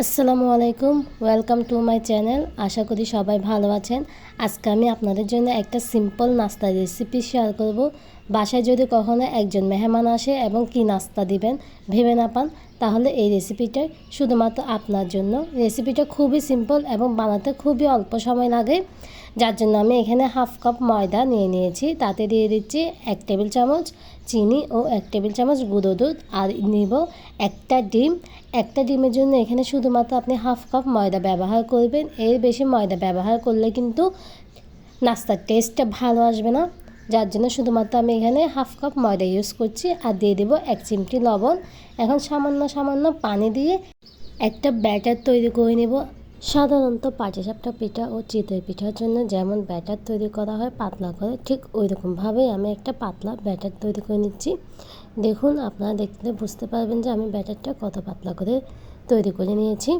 আসসালামু আলাইকুম, welcome to my channel. আশা করি সবাই ভালো আছেন। আজকে আমি আপনাদের জন্য একটা সিম্পল নাস্তার রেসিপি শেয়ার করব। বাসায় যদি কখনো একজন মেহমান আসে এবং কি নাস্তা দিবেন ভেবে না পান, তাহলে এই রেসিপিটাই শুধুমাত্র আপনার জন্য। রেসিপিটা খুবই সিম্পল এবং বানাতে খুবই অল্প সময় লাগে, যার জন্য আমি এখানে হাফ কাপ ময়দা নিয়ে নিয়েছি। তাতে দিয়ে দিচ্ছি 1 টেবিল চামচ চিনি ও 1 টেবিল চামচ গুঁড়ো দুধ, আর নিব একটা ডিম। একটা ডিমের জন্য এখানে শুধুমাত্র আপনি হাফ কাপ ময়দা ব্যবহার করবেন। এর বেশি ময়দা ব্যবহার করলে কিন্তু নাস্তার টেস্টটা ভালো আসবে না, যার জন্য শুধুমাত্র আমি এখানে হাফ কাপ ময়দা ইউজ করছি। আর দিয়ে দেবো 1 চিমটি লবণ। এখন সামান্য সামান্য পানি দিয়ে একটা ব্যাটার তৈরি করে নেব। সাধারণত পাটিসাপটা পিঠা ও চিতই পিঠার জন্য যেমন ব্যাটার তৈরি করা হয় পাতলা করে, ঠিক ওই রকমভাবেই আমি একটা পাতলা ব্যাটার তৈরি করে নিচ্ছি। দেখুন, আপনারা দেখলে বুঝতে পারবেন যে আমি ব্যাটারটা কত পাতলা করে তৈরি করে নিয়েছি।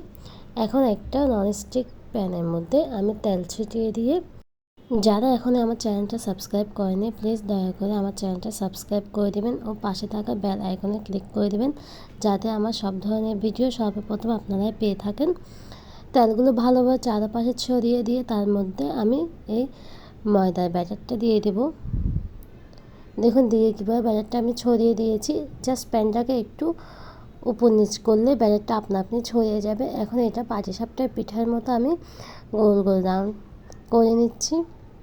এখন একটা ননস্টিক প্যানের মধ্যে আমি তেল ছিটিয়ে দিয়ে, যারা এখন আমার চ্যানেলটা সাবস্ক্রাইব করেনি প্লিজ দয়া করে আমার চ্যানেলটা সাবস্ক্রাইব করে দেবেন ও পাশে থাকা বেল আইকনে ক্লিক করে দেবেন, যাতে আমার সব ধরনের ভিডিও সর্বপ্রথম আপনারাই পেয়ে থাকেন। তেলগুলো ভালোভাবে চারপাশে ছড়িয়ে দিয়ে তার মধ্যে আমি এই ময়দার ব্যাটারটা দিয়ে দেব। দেখুন দিয়ে কীভাবে ব্যাটারটা আমি ছড়িয়ে দিয়েছি। জাস্ট প্যানটাকে একটু উপর নিচ করলে ব্যাটারটা আপনা আপনি ছড়িয়ে যাবে। এখন এটা পাটিসাপটার পিঠার মতো আমি গোল গোল রাউন্ড করে নিচ্ছি।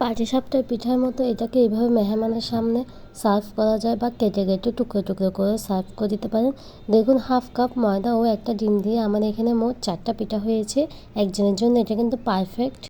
পাটিসাপটার পিঠার মতো এটাকে এইভাবে মেহমানের সামনে সার্ভ করা যায়, বা কেটে কেটে টুকরো টুকরো করে সার্ভ করে দিতে পারেন। দেখুন, হাফ কাপ ময়দা ও একটা ডিম দিয়ে আমার এখানে মোট 4টা পিঠা হয়েছে একজনের জন্য। এটা কিন্তু পারফেক্ট।